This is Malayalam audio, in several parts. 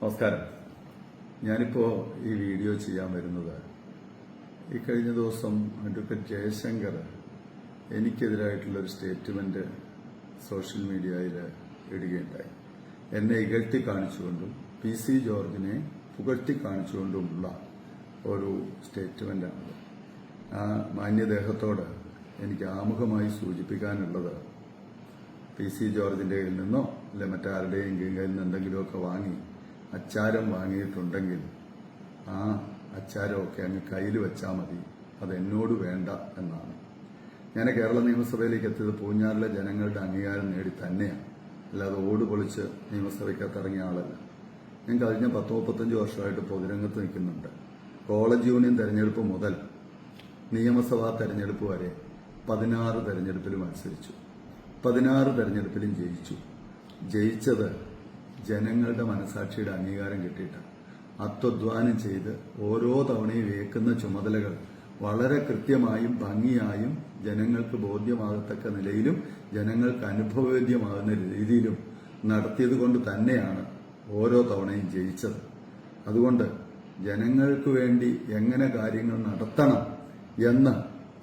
നമസ്കാരം. ഞാനിപ്പോൾ ഈ വീഡിയോ ചെയ്യാൻ വരുന്നത് ഈ കഴിഞ്ഞ ദിവസം അഡ്വക്കേറ്റ് ജയശങ്കർ എനിക്കെതിരായിട്ടുള്ളൊരു സ്റ്റേറ്റ്മെന്റ് സോഷ്യൽ മീഡിയയിൽ ഇടുകയുണ്ടായി. എന്നെ ഇകഴ്ത്തി കാണിച്ചുകൊണ്ടും PC ജോർജിനെ പുകഴ്ത്തി കാണിച്ചുകൊണ്ടുമുള്ള ഒരു സ്റ്റേറ്റ്മെന്റാണത്. ആ മാന്യദേഹത്തോട് എനിക്ക് ആമുഖമായി സൂചിപ്പിക്കാനുള്ളത്, PC ജോർജിന്റെ കയ്യിൽ നിന്നോ അല്ലെ മറ്റാരുടെയും കയ്യിൽ നിന്ന് എന്തെങ്കിലുമൊക്കെ വാങ്ങി അച്ചാരം വാങ്ങിയിട്ടുണ്ടെങ്കിൽ ആ അച്ചാരമൊക്കെ അങ്ങ് കയ്യിൽ വെച്ചാൽ മതി, അത് എന്നോട് വേണ്ട എന്നാണ്. ഞാൻ കേരള നിയമസഭയിലേക്ക് എത്തിയത് പൂഞ്ഞാറിലെ ജനങ്ങളുടെ അംഗീകാരം നേടി തന്നെയാണ്, അല്ലാതെ ഓട് പൊളിച്ച് നിയമസഭയ്ക്കകത്ത് ഇറങ്ങിയ ആളല്ല. ഞാൻ കഴിഞ്ഞ 10-35 വർഷമായിട്ട് പൊതുരംഗത്ത് നിൽക്കുന്നുണ്ട്. കോളേജ് യൂണിയൻ തെരഞ്ഞെടുപ്പ് മുതൽ നിയമസഭാ തെരഞ്ഞെടുപ്പ് വരെ 16 തെരഞ്ഞെടുപ്പിൽ മത്സരിച്ചു. 16 തെരഞ്ഞെടുപ്പിലും ജയിച്ചു. ജയിച്ചത് ജനങ്ങളുടെ മനസാക്ഷിയുടെ അംഗീകാരം കിട്ടിയിട്ടാണ്. അത്വധ്വാനം ചെയ്ത് ഓരോ തവണയും ഏൽക്കുന്ന ചുമതലകൾ വളരെ കൃത്യമായും ഭംഗിയായും ജനങ്ങൾക്ക് ബോധ്യമാകത്തക്ക നിലയിലും ജനങ്ങൾക്ക് അനുഭവവേദ്യമാകുന്ന രീതിയിലും നടത്തിയത് കൊണ്ട് തന്നെയാണ് ഓരോ തവണയും ജയിച്ചത്. അതുകൊണ്ട് ജനങ്ങൾക്ക് വേണ്ടി എങ്ങനെ കാര്യങ്ങൾ നടത്തണം എന്ന്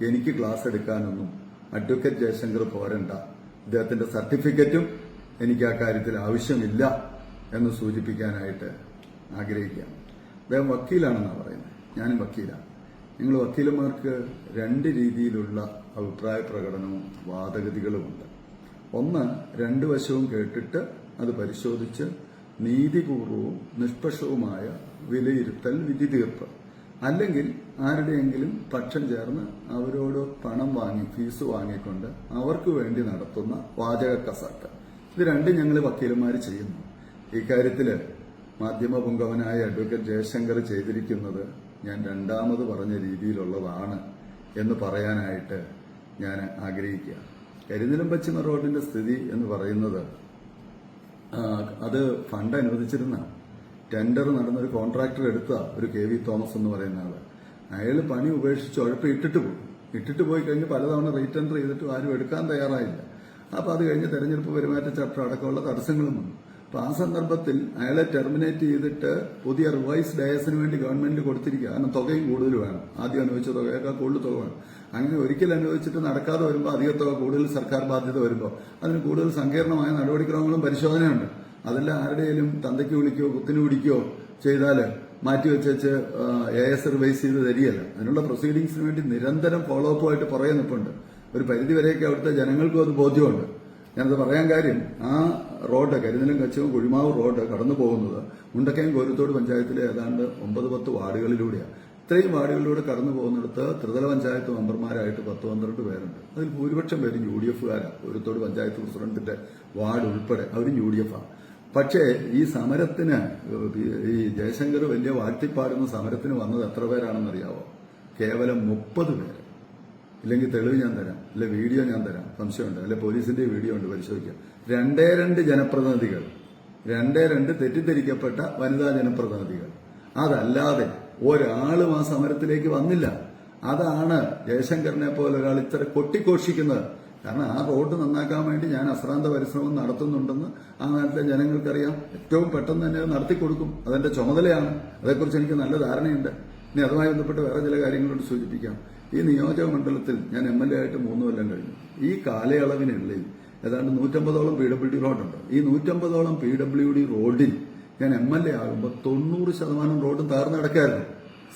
എനിക്ക് ക്ലാസ് എടുക്കാനൊന്നും അഡ്വക്കേറ്റ് ജയശങ്കർ പോരണ്ട. ഇദ്ദേഹത്തിന്റെ സർട്ടിഫിക്കറ്റും എനിക്ക് ആ കാര്യത്തിൽ ആവശ്യമില്ല എന്ന് സൂചിപ്പിക്കാനായിട്ട് ആഗ്രഹിക്കുകയാണ്. അദ്ദേഹം വക്കീലാണെന്നാണ് പറയുന്നത്. ഞാനും വക്കീലാണ്. നിങ്ങൾ വക്കീലന്മാർക്ക് 2 രീതിയിലുള്ള അഭിപ്രായ പ്രകടനവും വാദഗതികളുമുണ്ട്. ഒന്ന്, 2 വശവും കേട്ടിട്ട് അത് പരിശോധിച്ച് നീതിപൂർവവും നിഷ്പക്ഷവുമായ വിലയിരുത്തൽ, വിധി തീർപ്പ്. അല്ലെങ്കിൽ ആരുടെയെങ്കിലും പക്ഷം ചേർന്ന് അവരോട് പണം വാങ്ങി, ഫീസ് വാങ്ങിക്കൊണ്ട് അവർക്ക് വേണ്ടി നടത്തുന്ന വാചക കസാട്ട്. ഇത് 2 ഞങ്ങൾ വക്കീലന്മാർ ചെയ്യുന്നു. ഇക്കാര്യത്തിൽ മാധ്യമപുങ്കവനായ അഡ്വക്കേറ്റ് ജയശങ്കർ ചെയ്തിരിക്കുന്നത് ഞാൻ രണ്ടാമത് പറഞ്ഞ രീതിയിലുള്ളതാണ് എന്ന് പറയാനായിട്ട് ഞാൻ ആഗ്രഹിക്കുക. കരിനിലം പശ്ചിമ റോഡിന്റെ സ്ഥിതി എന്ന് പറയുന്നത്, അത് ഫണ്ട് അനുവദിച്ചിരുന്ന ടെൻഡർ നടന്നൊരു കോൺട്രാക്ടർ എടുത്ത ഒരു KV തോമസ് എന്ന് പറയുന്ന ആള്, അയാൾ പണി ഉപേക്ഷിച്ച് ഉഴപ്പ് ഇട്ടിട്ട് പോയി കഴിഞ്ഞ് പലതവണ റീടെൻഡർ ചെയ്തിട്ടും ആരും എടുക്കാൻ തയ്യാറായില്ല. അപ്പൊ അത് കഴിഞ്ഞ് തെരഞ്ഞെടുപ്പ് പെരുമാറ്റച്ചട്ടം അടക്കമുള്ള തടസ്സങ്ങളും വന്നു. അപ്പൊ ആ സന്ദർഭത്തിൽ അയാളെ ടെർമിനേറ്റ് ചെയ്തിട്ട് പുതിയ റിവൈസ്ഡ് ഡയസിന് വേണ്ടി ഗവൺമെന്റ് കൊടുത്തിരിക്കുക. കാരണം തുകയും കൂടുതൽ വേണം. ആദ്യം അനുവദിച്ച തുകയേക്കാൾ കൂടുതൽ തുക വേണം. അങ്ങനെ ഒരിക്കൽ അനുവദിച്ചിട്ട് നടക്കാതെ വരുമ്പോൾ അധിക തുക കൂടുതൽ സർക്കാർ ബാധ്യത വരുമ്പോൾ അതിന് കൂടുതൽ സങ്കീർണമായ നടപടിക്രമങ്ങളും പരിശോധനയുണ്ട്. അതെല്ലാം ആരുടെയും തന്തയ്ക്ക് വിളിക്കുകയോ കുത്തിന് പിടിക്കുകയോ ചെയ്താൽ മാറ്റിവെച്ച് AS റിവൈസ് ചെയ്ത് തരികയല്ല. അതിനുള്ള പ്രൊസീഡിങ്സിന് വേണ്ടി നിരന്തരം ഫോളോ അപ്പുമായിട്ട് പുറകെ നിൽപ്പുണ്ട്. ഒരു പരിധിവരെയൊക്കെ അവിടുത്തെ ജനങ്ങൾക്കും അത് ബോധ്യമുണ്ട്. ഞാനത് പറയാൻ കാര്യം, ആ റോഡ് കരിനിലം കച്ചവും കുഴിമാവ് റോഡ് കടന്നു പോകുന്നത് മുണ്ടക്കയം കോരുത്തോട് പഞ്ചായത്തിലെ ഏതാണ്ട് 9-10 വാർഡുകളിലൂടെയാണ്. ഇത്രയും വാർഡുകളിലൂടെ കടന്നു പോകുന്നിടത്ത് ത്രിതല പഞ്ചായത്ത് മെമ്പർമാരായിട്ട് 10-12 പേരുണ്ട്. അതിൽ ഭൂരിപക്ഷം പേരും UDF-കാരാണ്. കോരുത്തോട് പഞ്ചായത്ത് പ്രസിഡന്റിന്റെ വാർഡ് ഉൾപ്പെടെ അവരും UDF-ആണ്. പക്ഷേ ഈ സമരത്തിന്, ഈ ജയശങ്കർ വലിയ വാഴ്ത്തിപ്പാടുന്ന സമരത്തിന് വന്നത് എത്ര പേരാണെന്നറിയാവോ? കേവലം 30 പേര്. ഇല്ലെങ്കിൽ തെളിവ് ഞാൻ തരാം, അല്ലെ വീഡിയോ ഞാൻ തരാം, സംശയമുണ്ട്, അല്ലെ പോലീസിന്റെ വീഡിയോ ഉണ്ട്, പരിശോധിക്കാം. 2 ജനപ്രതിനിധികൾ, 2 തെറ്റിദ്ധരിക്കപ്പെട്ട വനിതാ ജനപ്രതിനിധികൾ. അതല്ലാതെ ഒരാളും ആ സമരത്തിലേക്ക് വന്നില്ല. അതാണ് ജയശങ്കറിനെ പോലെ ഒരാൾ ഇത്ര കൊട്ടിഘോഷിക്കുന്നത്. കാരണം ആ റോഡ് നന്നാക്കാൻ വേണ്ടി ഞാൻ അശ്രാന്ത പരിശ്രമം നടത്തുന്നുണ്ടെന്ന് ആ നാട്ടിലെ ജനങ്ങൾക്കറിയാം. ഏറ്റവും പെട്ടെന്ന് തന്നെ അത് നടത്തിക്കൊടുക്കും. അതെന്റെ ചുമതലയാണ്. അതേക്കുറിച്ച് എനിക്ക് നല്ല ധാരണയുണ്ട്. ഇനി അതുമായി ബന്ധപ്പെട്ട് വേറെ ചില കാര്യങ്ങളോട് സൂചിപ്പിക്കാം. ഈ നിയോജക മണ്ഡലത്തിൽ ഞാൻ MLA ആയിട്ട് 3 കൊല്ലം കഴിഞ്ഞു. ഈ കാലയളവിനുള്ളിൽ ഏതാണ്ട് 150ഓളം PWD റോഡുണ്ട്. ഈ 150ഓളം PWD റോഡിൽ ഞാൻ MLA ആകുമ്പോൾ 90% റോഡും തകർന്നു കിടക്കായിരുന്നു.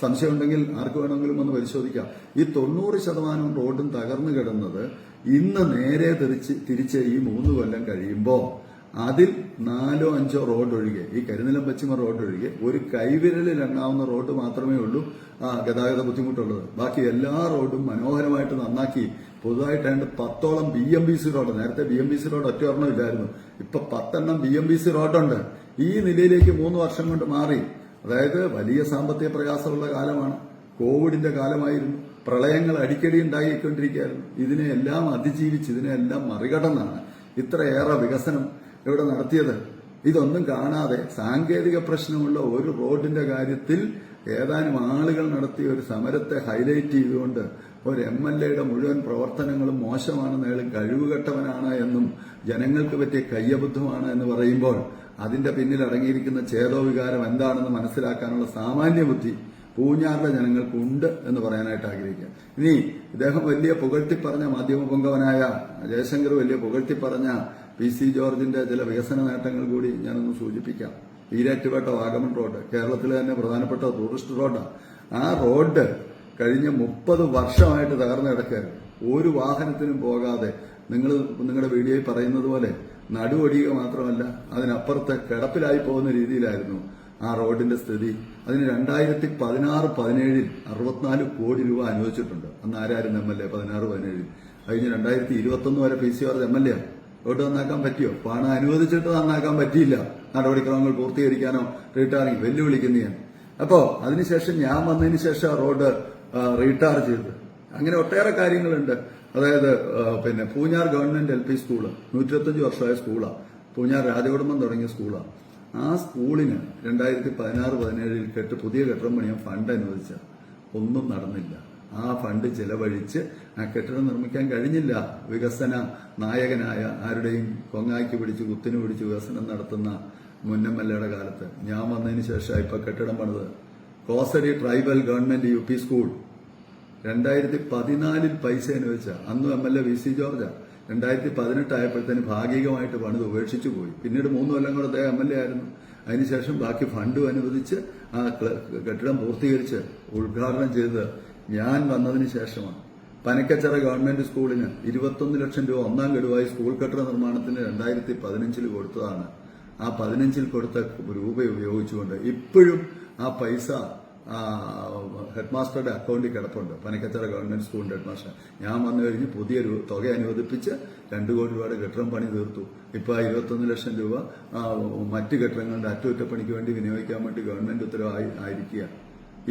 സംശയമുണ്ടെങ്കിൽ ആർക്ക് വേണമെങ്കിലും ഒന്ന് പരിശോധിക്കാം. ഈ 90% റോഡും തകർന്നു കിടന്നത് ഇന്ന് നേരെ തിരിച്ച് ഈ 3 കൊല്ലം കഴിയുമ്പോൾ അതിൽ 4-5 റോഡ് ഒഴികെ, ഈ കരിനിലം പശ്ചിമ റോഡ് ഒഴികെ ഒരു കൈവിരലിൽ എണ്ണാവുന്ന റോഡ് മാത്രമേ ഉള്ളൂ ഗതാഗത ബുദ്ധിമുട്ടുള്ളത്. ബാക്കി എല്ലാ റോഡും മനോഹരമായിട്ട് നന്നാക്കി പുതുതായിട്ട് 10ഓളം BMBC റോഡ്. നേരത്തെ BMBC റോഡ് ഒറ്റ ഒരെണ്ണം ഇല്ലായിരുന്നു. ഇപ്പൊ 10 BMBC റോഡുണ്ട്. ഈ നിലയിലേക്ക് 3 വർഷം കൊണ്ട് മാറി. അതായത് വലിയ സാമ്പത്തിക പ്രയാസമുള്ള കാലമാണ്. കോവിഡിന്റെ കാലമായിരുന്നു. പ്രളയങ്ങൾ അടിക്കടി ഉണ്ടായിക്കൊണ്ടിരിക്കുകയായിരുന്നു. ഇതിനെയെല്ലാം അതിജീവിച്ച്, ഇതിനെല്ലാം മറികടന്നാണ് ഇത്രയേറെ വികസനം ഇവിടെ നടത്തിയത്. ഇതൊന്നും കാണാതെ സാങ്കേതിക പ്രശ്നമുള്ള ഒരു റോഡിന്റെ കാര്യത്തിൽ ഏതാനും ആളുകൾ നടത്തിയ ഒരു സമരത്തെ ഹൈലൈറ്റ് ചെയ്തുകൊണ്ട് ഒരു MLAയുടെ മുഴുവൻ പ്രവർത്തനങ്ങളും മോശമാണെന്ന്, അയാൾ കഴിവുകെട്ടവനാണ് എന്നും ജനങ്ങൾക്ക് പറ്റിയ കയ്യബദ്ധമാണ് എന്ന് പറയുമ്പോൾ അതിന്റെ പിന്നിൽ അടങ്ങിയിരിക്കുന്ന ചേതോവികാരം എന്താണെന്ന് മനസ്സിലാക്കാനുള്ള സാമാന്യ ബുദ്ധി പൂഞ്ഞാറിലെ ജനങ്ങൾക്കുണ്ട് എന്ന് പറയാനായിട്ട് ആഗ്രഹിക്കുക. ഇനി ഇദ്ദേഹം വലിയ പുകഴ്ത്തി പറഞ്ഞ മാധ്യമ പൊങ്കവനായ ജയശങ്കർ വലിയ പുകഴ്ത്തി പറഞ്ഞ PC ജോർജിന്റെ ചില വികസന നേട്ടങ്ങൾ കൂടി ഞാനൊന്ന് സൂചിപ്പിക്കാം. ഈരാറ്റുപേട്ട വാഗമൺ റോഡ് കേരളത്തിലെ തന്നെ പ്രധാനപ്പെട്ട ടൂറിസ്റ്റ് റോഡാണ്. ആ റോഡ് കഴിഞ്ഞ 30 വർഷമായിട്ട് തകർന്നു കിടക്കുകയാണ്. ഒരു വാഹനത്തിനും പോകാതെ നിങ്ങളുടെ വീഡിയോയിൽ പറയുന്നത് പോലെ നടുവൊടിയുക മാത്രമല്ല അതിനപ്പുറത്ത് കിടപ്പിലായി പോകുന്ന രീതിയിലായിരുന്നു ആ റോഡിന്റെ സ്ഥിതി. അതിന് 2016-17 64 കോടി രൂപ അനുവദിച്ചിട്ടുണ്ട്. അന്ന് ആരായിരുന്നു MLA? 16-17 കഴിഞ്ഞ് 2021 വരെ PC ജോർജ് MLA. റോഡ് നന്നാക്കാൻ പറ്റിയോ? പണം അനുവദിച്ചിട്ട് നന്നാക്കാൻ പറ്റിയില്ല. നടപടിക്രമങ്ങൾ പൂർത്തീകരിക്കാനോ റീടാറിങ് വെല്ലുവിളിക്കുന്ന ഞാൻ. അപ്പോ അതിനുശേഷം ഞാൻ വന്നതിന് ശേഷം റോഡ് റീടാർ ചെയ്ത് അങ്ങനെ ഒട്ടേറെ കാര്യങ്ങളുണ്ട്. അതായത് പിന്നെ പൂഞ്ഞാർ ഗവൺമെന്റ് LP സ്കൂള് 125 വർഷമായ സ്കൂളാണ്. പൂഞ്ഞാർ രാജകുടുംബം തുടങ്ങിയ സ്കൂളാണ്. ആ സ്കൂളിന് 2016-17 പുതിയ കെട്ടിടം പണിയാൻ ഫണ്ട് അനുവദിച്ച ഒന്നും നടന്നില്ല. ആ ഫണ്ട് ചെലവഴിച്ച് ആ കെട്ടിടം നിർമ്മിക്കാൻ കഴിഞ്ഞില്ല. വികസന നായകനായ ആരുടെയും കൊങ്ങായ്ക്ക് പിടിച്ച് കുത്തിന് പിടിച്ച് വികസനം നടത്തുന്ന മുൻ MLA കാലത്ത് ഞാൻ വന്നതിന് ശേഷം ഇപ്പൊ കെട്ടിടം പണിത് കോസരി ട്രൈബൽ ഗവൺമെന്റ് UP സ്കൂൾ 2014 പൈസ അനുവദിച്ച അന്ന് MLA VC ജോർജ് 2018 ആയപ്പോഴത്തേന് ഭാഗികമായിട്ട് പണിത് ഉപേക്ഷിച്ചു പോയി. പിന്നീട് 3 കൊല്ലം കൂടെ അദ്ദേഹം MLA ആയിരുന്നു. അതിനുശേഷം ബാക്കി ഫണ്ടും അനുവദിച്ച് ആ കെട്ടിടം പൂർത്തീകരിച്ച് ഉദ്ഘാടനം ചെയ്ത് ഞാൻ വന്നതിന് ശേഷമാണ്. പനക്കച്ചിറ ഗവൺമെന്റ് സ്കൂളിന് 21 ലക്ഷം രൂപ ഒന്നാം ഗഡുവായി സ്കൂൾ കെട്ടിട നിർമ്മാണത്തിന് 2015 കൊടുത്തതാണ്. ആ 15 കൊടുത്ത രൂപ ഉപയോഗിച്ചുകൊണ്ട് ഇപ്പോഴും ആ പൈസ ഹെഡ്മാസ്റ്ററുടെ അക്കൗണ്ടിൽ കിടപ്പുണ്ട്. പനക്കച്ചിറ ഗവൺമെന്റ് സ്കൂളിന്റെ ഹെഡ്മാസ്റ്റർ ഞാൻ വന്നു കഴിഞ്ഞ് പുതിയ തുക അനുവദിപ്പിച്ച് 2 കോടി രൂപയുടെ കെട്ടിടം പണി തീർത്തു. ഇപ്പൊ 21 ലക്ഷം രൂപ മറ്റ് കെട്ടിടങ്ങളുടെ അറ്റകുറ്റപ്പണിക്ക് വേണ്ടി വിനിയോഗിക്കാൻ വേണ്ടി ഗവൺമെന്റ് ഉത്തരവായി ആയിരിക്കുക.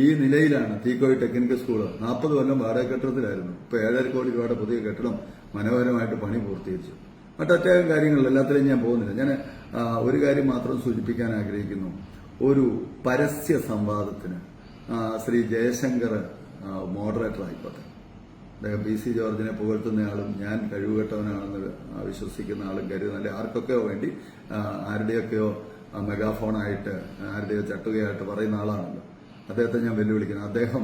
ഈ നിലയിലാണ് തീക്കോയി ടെക്നിക്കൽ സ്കൂള് 40 കൊല്ലം വാടക കെട്ടിടത്തിലായിരുന്നു. ഇപ്പൊ 7.5 കോടി രൂപയുടെ പുതിയ കെട്ടിടം മനോഹരമായിട്ട് പണി പൂർത്തീകരിച്ചു. മറ്റൊറ്റേകം കാര്യങ്ങളിൽ എല്ലാത്തിലും ഞാൻ പോകുന്നില്ല. ഞാൻ ഒരു കാര്യം മാത്രം സൂചിപ്പിക്കാൻ ആഗ്രഹിക്കുന്നു. ഒരു പരസ്യ സംവാദത്തിന് ശ്രീ ജയശങ്കർ മോഡറേറ്റർ ആയിക്കോട്ടെ. അദ്ദേഹം PC ജോർജിനെ പുകഴ്ത്തുന്നയാളും ഞാൻ കഴിവുകെട്ടവനാണെന്ന് വിശ്വസിക്കുന്ന ആളും കരുതുന്ന അല്ലെ ആർക്കൊക്കെയോ വേണ്ടി ആരുടെയൊക്കെയോ മെഗാഫോണായിട്ട് ആരുടെയോ ചട്ടുകയായിട്ട് പറയുന്ന ആളാണല്ലോ. അദ്ദേഹത്തെ ഞാൻ വെല്ലുവിളിക്കുന്നു. അദ്ദേഹം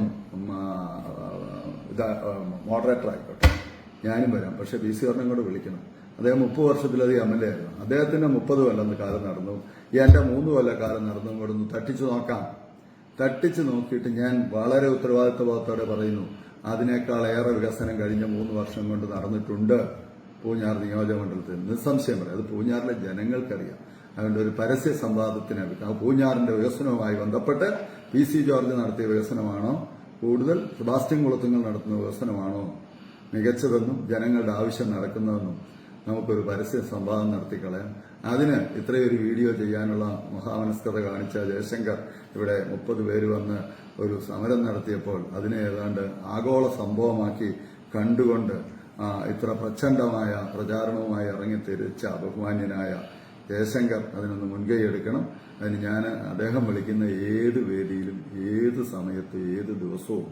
മോഡറേറ്റർ ആയിക്കോട്ടെ, ഞാനും വരാം. പക്ഷെ PC ജോർജിനെ കൂടെ വിളിക്കണം. അദ്ദേഹം 30 വർഷത്തിലധികം MLA ആയിരുന്നു. അദ്ദേഹത്തിന്റെ 30 കൊല്ലം കാലം നടന്നു, എന്റെ 3 കൊല്ലക്കാലം നടന്നു. കൂടെ ഒന്ന് തട്ടിച്ചു നോക്കാം. തട്ടിച്ചു നോക്കിയിട്ട് ഞാൻ വളരെ ഉത്തരവാദിത്വബോധത്തോടെ പറയുന്നു, അതിനേക്കാളേറെ വികസനം കഴിഞ്ഞ 3 വർഷം കൊണ്ട് നടന്നിട്ടുണ്ട് പൂഞ്ഞാർ നിയോജകമണ്ഡലത്തിൽ. നിസ്സംശയം പറയാം. അത് പൂഞ്ഞാറിലെ ജനങ്ങൾക്കറിയാം. അതുകൊണ്ട് ഒരു പരസ്യ സംവാദത്തിന് പൂഞ്ഞാറിന്റെ വികസനവുമായി ബന്ധപ്പെട്ട് PC ജോർജ് നടത്തിയ വികസനമാണോ കൂടുതൽ സെബാസ്റ്റ്യൻ കുളത്തുങ്കൽ നടത്തുന്ന വികസനമാണോ മികച്ചതെന്നും ജനങ്ങളുടെ ആവശ്യം നടക്കുന്നതെന്നും നമുക്കൊരു പരസ്യ സംവാദം നടത്തിക്കളയാം. അതിന് ഇത്രയൊരു വീഡിയോ ചെയ്യാനുള്ള മഹാമനസ്കത കാണിച്ച ജയശങ്കർ ഇവിടെ 30 പേര് വന്ന് ഒരു സമരം നടത്തിയപ്പോൾ അതിനെ ഏതാണ്ട് ആഗോള സംഭവമാക്കി കണ്ടുകൊണ്ട് ഇത്ര പ്രചണ്ഡമായ പ്രചാരണവുമായി ഇറങ്ങിത്തിരിച്ച ബഹുമാന്യനായ ജയശങ്കർ അതിനൊന്ന് മുൻകൈ എടുക്കണം. അതിന് ഞാൻ അദ്ദേഹം വിളിക്കുന്ന ഏത് വേദിയിലും ഏത് സമയത്ത് ഏത് ദിവസവും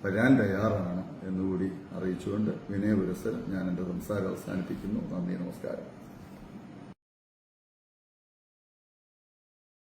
വരാൻ തയ്യാറാണ് എന്നുകൂടി അറിയിച്ചുകൊണ്ട് വിനയപുരസ്സരം ഞാൻ എന്റെ സംസാരം അവസാനിപ്പിക്കുന്നു. നന്ദി, നമസ്കാരം.